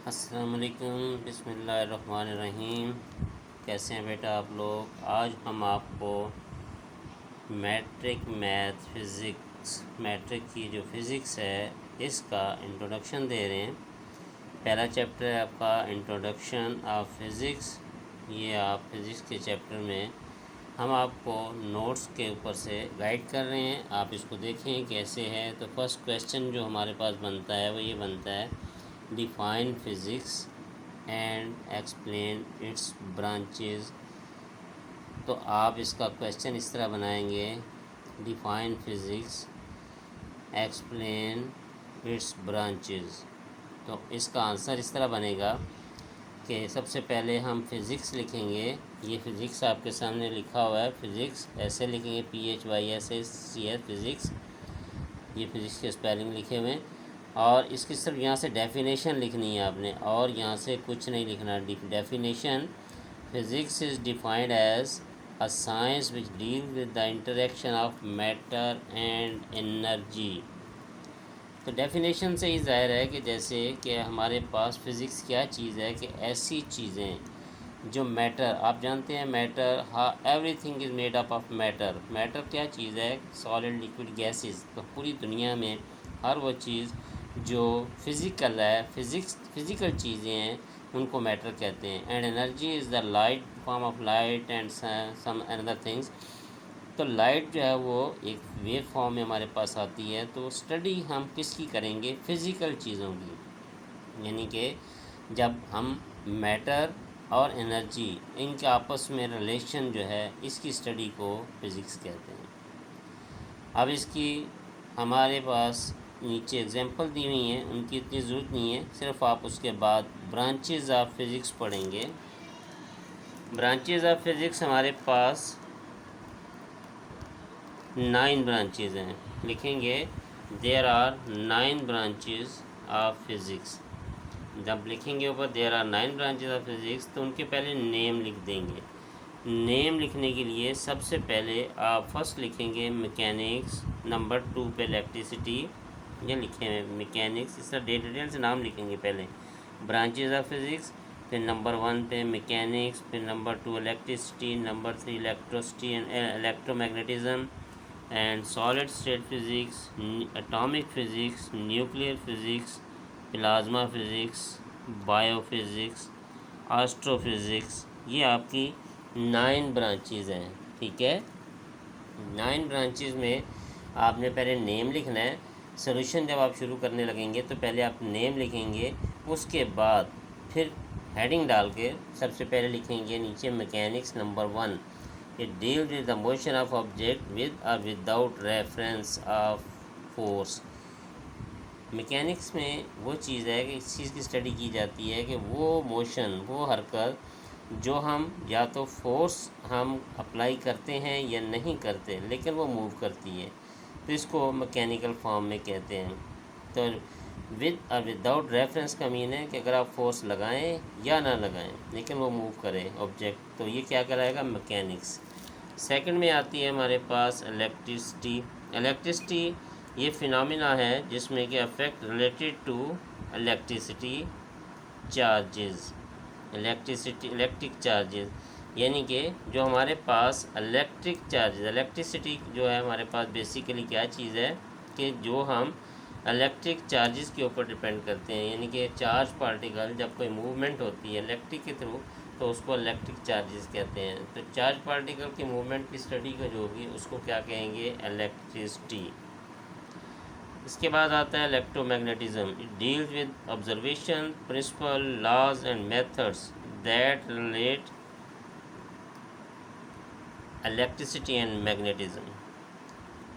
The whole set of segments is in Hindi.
अस्सलाम वालेकुम, बिस्मिल्लाहिर्रहमानिर्रहीम। कैसे हैं बेटा आप लोग? आज हम आपको मैट्रिक मैथ फ़िज़िक्स मैट्रिक की जो फ़िज़िक्स है इसका इंट्रोडक्शन दे रहे हैं। पहला चैप्टर है आपका इंट्रोडक्शन ऑफ फ़िज़िक्स। ये आप फ़िज़िक्स के चैप्टर में हम आपको नोट्स के ऊपर से गाइड कर रहे हैं। आप इसको देखें कैसे है। तो फर्स्ट क्वेश्चन जो हमारे पास बनता है वो ये बनता है, define physics and explain it's branches. तो आप इसका क्वेश्चन इस तरह बनाएंगे, define physics explain it's branches. तो इसका आंसर इस तरह बनेगा कि सबसे पहले हम फ़िज़िक्स लिखेंगे। ये फ़िज़िक्स आपके सामने लिखा हुआ है, फ़िज़िक्स ऐसे लिखेंगे, PHYSICS फ़िज़िक्स। ये फ़िज़िक्स के स्पेलिंग लिखे हुए हैं। और इसकी सिर्फ यहाँ से डेफिनेशन लिखनी है आपने, और यहाँ से कुछ नहीं लिखना। Definition, physics is defined as a science which deal with the interaction of matter and energy. तो डेफिनेशन से ही ज़ाहिर है कि जैसे कि हमारे पास फ़िज़िक्स क्या चीज़ है कि ऐसी चीज़ें जो मैटर, आप जानते हैं मैटर, हाँ, everything is made up of matter. Matter क्या चीज़ है? Solid, liquid, gases. तो पूरी दुनिया में हर वो चीज़ जो फिज़िकल है, फिज़िकल चीज़ें हैं, उनको मैटर कहते हैं। And energy is the light, form of light and some another things. तो लाइट जो है वो एक वेव फॉर्म में हमारे पास आती है। तो स्टडी हम किसकी करेंगे? फ़िज़िकल चीज़ों की। यानी कि जब हम मैटर और एनर्जी, इनके आपस में रिलेशन जो है, इसकी स्टडी को फ़िज़िक्स कहते हैं। अब इसकी हमारे पास नीचे एग्जांपल दी हुई हैं, उनकी इतनी ज़रूरत नहीं है, सिर्फ आप उसके बाद ब्रांचेज़ ऑफ फ़िज़िक्स पढ़ेंगे। ब्रांचेज़ ऑफ फ़िज़िक्स हमारे पास 9 ब्रांचेज़ हैं। लिखेंगे there are 9 branches of physics. जब लिखेंगे ऊपर there are 9 branches of physics, तो उनके पहले नेम लिख देंगे। नेम लिखने के लिए सबसे पहले आप फर्स्ट लिखेंगे मैकेनिक्स, नंबर 2 पे इलेक्ट्रिसिटी। ये लिखे हैं मैकेनिक्स, इस तरह डिटेल से नाम लिखेंगे पहले, ब्रांचेज ऑफ फिज़िक्स। फिर नंबर 1 पे मैकेनिक्स, फिर number 2 electricity, number 3 electricity and electromagnetism and solid state physics, atomic physics, nuclear physics, plasma physics, biophysics, astrophysics. ये आपकी 9 ब्रांचेज़ हैं। ठीक है, 9 ब्रांचेज़ में आपने पहले नेम लिखना है। सॉल्यूशन जब आप शुरू करने लगेंगे तो पहले आप नेम लिखेंगे, उसके बाद फिर हेडिंग डाल के सबसे पहले लिखेंगे नीचे मैकेनिक्स नंबर 1, it deal with the motion of object with और without reference of force. Mechanics में वो चीज़ है कि इस चीज़ की स्टडी की जाती है कि वो मोशन, वो हरकत जो हम या तो फोर्स हम अप्लाई करते हैं या नहीं करते, लेकिन वो मूव करती है, तो इसको मैकेनिकल फॉर्म में कहते हैं। तो विद और विदाउट रेफरेंस का मीन है कि अगर आप फोर्स लगाएं या ना लगाएं, लेकिन वो मूव करे ऑब्जेक्ट, तो ये क्या कराएगा? मैकेनिक्स। सेकंड में आती है हमारे पास इलेक्ट्रिसिटी। इलेक्ट्रिसिटी ये फिनोमिना है जिसमें कि affect related to electricity charges, electric charges, यानी कि जो हमारे पास इलेक्ट्रिक चार्जेस, इलेक्ट्रिसिटी जो है हमारे पास बेसिकली क्या चीज़ है कि जो हम इलेक्ट्रिक चार्जेस के ऊपर डिपेंड करते हैं। यानी कि चार्ज पार्टिकल जब कोई मूवमेंट होती है इलेक्ट्रिक के थ्रू, तो उसको इलेक्ट्रिक चार्जेस कहते हैं। तो चार्ज पार्टिकल की मूवमेंट की स्टडी का जो होगी उसको क्या कहेंगे? इलेक्ट्रिसिटी। इसके बाद आता है electromagnetism. It deals with observation, principle, laws and methods that relate electricity and magnetism.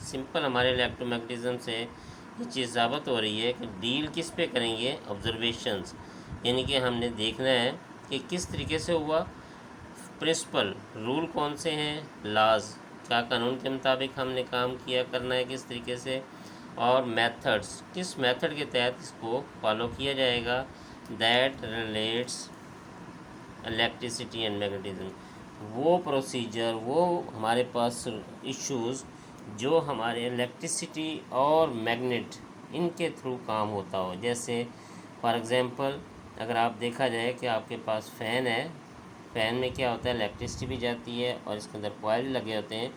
Simple हमारे इलेक्ट्रोमैग्नेटिज्म से ये चीज़ साबित हो रही है कि डील किस पे करेंगे? ऑब्जर्वेशंस, यानी कि हमने देखना है कि किस तरीके से हुआ, प्रिंसिपल, रूल कौन से हैं, लॉज, क्या कानून के मुताबिक हमने काम किया करना है किस तरीके से, और मेथड्स, किस मेथड के तहत इसको फॉलो किया जाएगा, that relates electricity and magnetism. वो प्रोसीजर, वो हमारे पास इश्यूज़ जो हमारे इलेक्ट्रिसिटी और मैग्नेट, इनके थ्रू काम होता हो। जैसे फॉर एग्ज़ाम्पल अगर आप देखा जाए कि आपके पास फ़ैन है, फ़ैन में क्या होता है, इलेक्ट्रिसिटी भी जाती है और इसके अंदर कॉइल लगे होते हैं।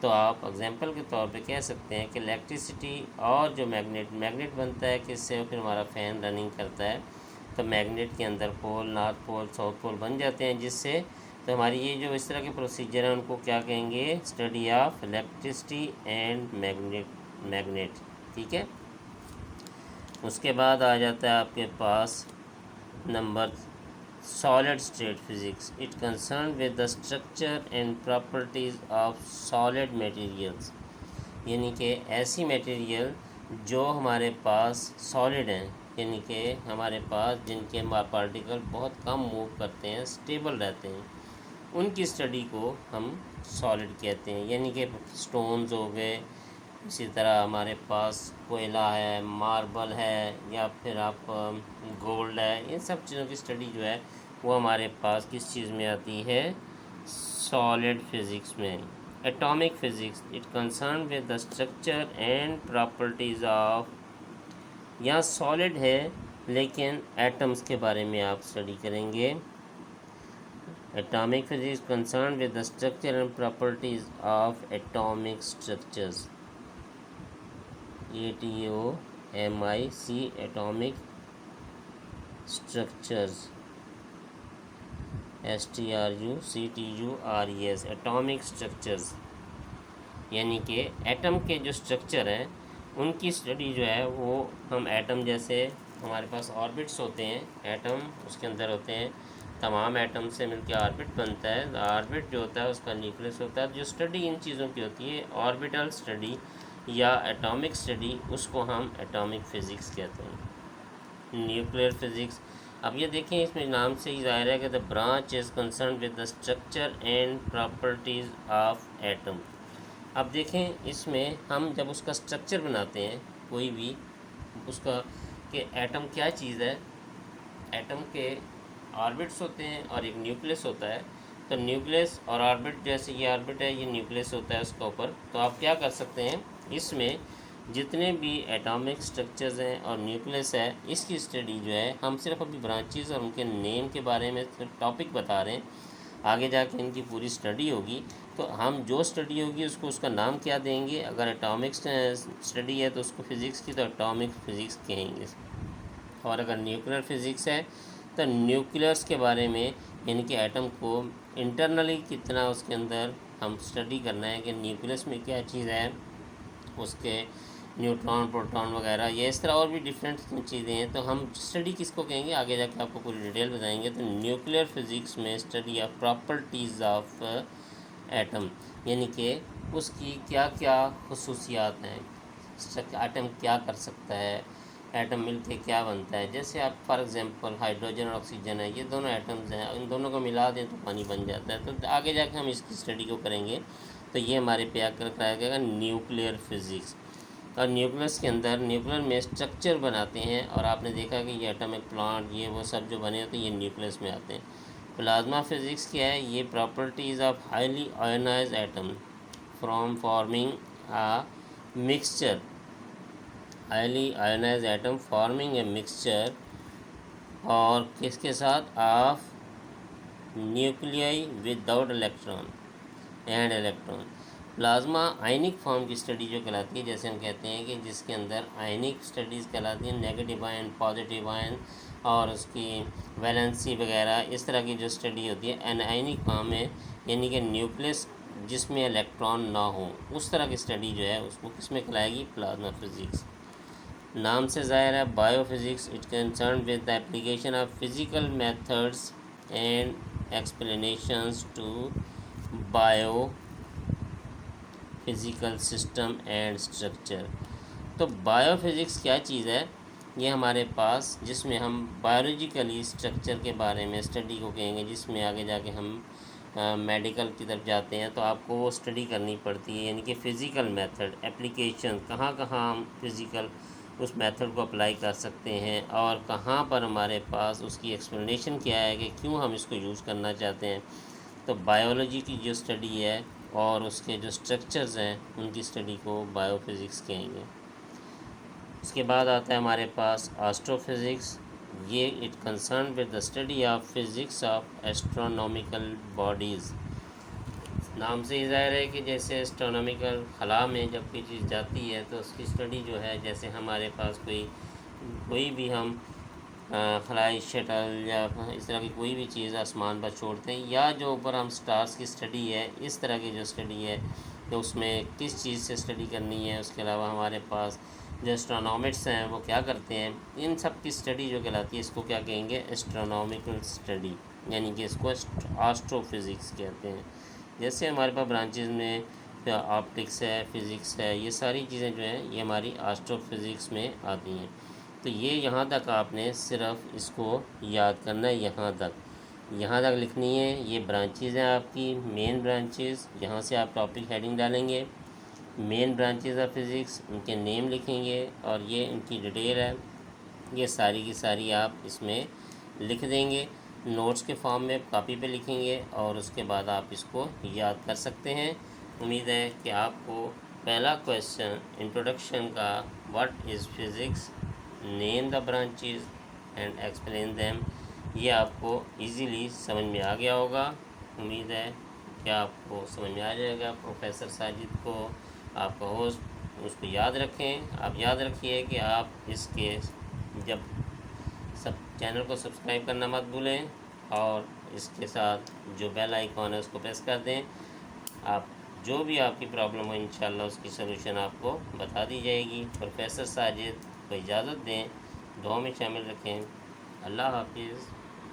तो आप एग्जांपल के तौर पे कह सकते हैं कि इलेक्ट्रिसिटी और जो मैग्नेट बनता है किससे, फिर हमारा फ़ैन रनिंग करता है। तो मैग्नेट के अंदर पोल, नॉर्थ पोल, साउथ पोल बन जाते हैं, जिससे तो हमारी ये जो इस तरह के प्रोसीजर हैं उनको क्या कहेंगे, study of electricity and magnet. ठीक है। उसके बाद आ जाता है आपके पास number solid state physics. It concern with the structure and properties of solid materials, यानी कि ऐसी मटेरियल जो हमारे पास सॉलिड हैं, यानी कि हमारे पास जिनके पार्टिकल बहुत कम मूव करते हैं, स्टेबल रहते हैं, उनकी स्टडी को हम सॉलिड कहते हैं। यानी कि स्टोन्स हो गए, इसी तरह हमारे पास कोयला है, मार्बल है, या फिर आप गोल्ड है, इन सब चीज़ों की स्टडी जो है वो हमारे पास किस चीज़ में आती है, सॉलिड फिज़िक्स में। Atomic physics, it concern with the structure and properties of, यहाँ सॉलिड है लेकिन एटम्स के बारे में आप स्टडी करेंगे। Atomic physics concern with the structure and properties of atomic structures, ATOMIC, atomic structures, STRUCTURES, atomic structures, यानी कि एटम के जो स्ट्रक्चर हैं उनकी स्टडी जो है वो हम एटम, जैसे हमारे पास ऑर्बिट्स होते हैं, एटम उसके अंदर होते हैं, तमाम एटम से मिलकर ऑर्बिट बनता है। ऑर्बिट जो होता है उसका न्यूक्लियस होता है। जो स्टडी इन चीज़ों की होती है, ऑर्बिटल स्टडी या एटॉमिक स्टडी, उसको हम एटॉमिक फ़िज़िक्स कहते हैं। न्यूक्लियर फिज़िक्स, अब ये देखें इसमें नाम से ही ज़ाहिर है कि the branch is concern with the structure and properties of atom. अब देखें इसमें हम जब उसका स्ट्रक्चर बनाते हैं कोई भी उसका, कि एटम क्या चीज़ है, एटम के ऑर्बिट्स होते हैं और एक न्यूक्लियस होता है। तो न्यूक्लियस और ऑर्बिट, जैसे ये ऑर्बिट है, ये न्यूक्लियस होता है उसके ऊपर। तो आप क्या कर सकते हैं, इसमें जितने भी एटॉमिक स्ट्रक्चर्स हैं और न्यूक्लियस है, इसकी स्टडी जो है, हम सिर्फ अभी ब्रांचेस और उनके नेम के बारे में सिर्फ टॉपिक बता रहे हैं। आगे जाके इनकी पूरी स्टडी होगी, तो हम जो स्टडी होगी उसको उसका नाम क्या देंगे। अगर एटॉमिक स्टडी है तो उसको फ़िज़िक्स की तो एटॉमिक फ़िज़िक्स कहेंगे, और अगर न्यूक्लियर फ़िज़िक्स है तो न्यूक्लियर्स के बारे में, यानी कि एटम को इंटरनली कितना उसके अंदर हम स्टडी करना है कि न्यूक्लियस में क्या चीज़ है, उसके न्यूट्रॉन, प्रोटॉन वगैरह, ये इस तरह और भी डिफरेंट चीज़ें हैं। तो हम स्टडी किसको कहेंगे, आगे जाके आपको पूरी डिटेल बताएंगे। तो न्यूक्लियर फिज़िक्स में study of properties of atom, यानी कि उसकी क्या क्या खुसूसियात हैं, एटम क्या कर सकता है, एटम मिल के क्या बनता है। जैसे आप फॉर एग्जांपल हाइड्रोजन और ऑक्सीजन है, ये दोनों एटम्स हैं, इन दोनों को मिला दें तो पानी बन जाता है। तो आगे जाके हम इसकी स्टडी को करेंगे। तो ये हमारे पे आकर कराया जाएगा न्यूक्लियर फिज़िक्स। और न्यूक्लियस के अंदर, न्यूक्लियर में स्ट्रक्चर बनाते हैं, और आपने देखा कि ये एटॉमिक प्लांट, ये वो सब जो बने होते हैं, ये न्यूक्लियस में आते हैं। प्लाज्मा फिज़िक्स क्या है, ये properties of highly ionised atom from forming a mixture, highly ionised atom forming a mixture, और किसके साथ, of nuclei without electron and electron. Plasma ionic form की स्टडी जो कहलाती है, जैसे हम कहते हैं कि जिसके अंदर आयनिक स्टडीज़ कहलाती हैं, नेगेटिव आयन, पॉजिटिव आयन और उसकी वैलेंसी वगैरह, इस तरह की जो स्टडी होती है एनायनिक फॉर्म में, यानी कि न्यूक्लियस जिसमें इलेक्ट्रॉन ना हो, उस तरह की स्टडी जो है उसको किसमें कहलाएगी, प्लाज्मा फिज़िक्स। नाम से ज़ाहिर है biophysics, it concern with the application of physical methods and explanations to bio physical system and structure. तो बायोफिज़िक्स क्या चीज़ है, ये हमारे पास जिसमें हम बायोलॉजिकली स्ट्रक्चर के बारे में स्टडी को कहेंगे, जिसमें आगे जाके हम मेडिकल की तरफ जाते हैं तो आपको वो स्टडी करनी पड़ती है, यानी कि फ़िज़िकल मेथड, एप्लीकेशन, कहाँ कहाँ हम फिज़िकल उस मेथड को अप्लाई कर सकते हैं, और कहाँ पर हमारे पास उसकी एक्सप्लेनेशन क्या है कि क्यों हम इसको यूज़ करना चाहते हैं। तो बायोलॉजी की जो स्टडी है और उसके जो स्ट्रक्चर्स हैं उनकी स्टडी को बायोफिज़िक्स कहेंगे। उसके बाद आता है हमारे पास एस्ट्रोफिज़िक्स, ये it concern with the study of physics of astronomical bodies. नाम से ही ज़ाहिर है कि जैसे एस्ट्रोनॉमिकल खला में जब कोई चीज़ जाती है तो उसकी स्टडी जो है, जैसे हमारे पास कोई भी हम खलाई शटल या इस तरह की कोई भी चीज़ आसमान पर छोड़ते हैं, या जो ऊपर हम स्टार्स की स्टडी है, इस तरह की जो स्टडी है तो उसमें किस चीज़ से स्टडी करनी है। उसके अलावा हमारे पास जो एस्ट्रोनॉमिट्स हैं वो क्या करते हैं, इन सब की स्टडी जो कहलाती है इसको क्या कहेंगे, एस्ट्रोनॉमिकल स्टडी, यानी कि इसको एस्ट्रोफिज़िक्स कहते हैं। जैसे हमारे पास ब्रांचेज में ऑप्टिक्स है, फ़िज़िक्स है, ये सारी चीज़ें जो हैं ये हमारी एस्ट्रोफिज़िक्स में आती हैं। तो ये यहाँ तक आपने सिर्फ इसको याद करना है, यहाँ तक लिखनी है। ये ब्रांचेज हैं आपकी मेन ब्रांचेज, यहाँ से आप टॉपिक हेडिंग डालेंगे, मेन ब्रांचेज ऑफ फिज़िक्स, उनके नेम लिखेंगे और ये इनकी डिटेल है, ये सारी की सारी आप इसमें लिख देंगे। नोट्स के फॉर्म में कॉपी पे लिखेंगे और उसके बाद आप इसको याद कर सकते हैं। उम्मीद है कि आपको पहला क्वेश्चन इंट्रोडक्शन का, what is physics, name the branches and explain them, ये आपको इजीली समझ में आ गया होगा। उम्मीद है कि आपको समझ में आ जाएगा। प्रोफेसर साजिद को आपका होस्ट, उसको याद रखें। आप याद रखिए कि आप इसके जब सब चैनल को सब्सक्राइब करना मत भूलें और इसके साथ जो बेल आइकॉन है उसको प्रेस कर दें। आप जो भी आपकी प्रॉब्लम हो इंशाल्लाह उसकी सलूशन आपको बता दी जाएगी। प्रोफेसर साजिद को इजाज़त दें, दुआ में शामिल रखें। अल्लाह हाफिज़।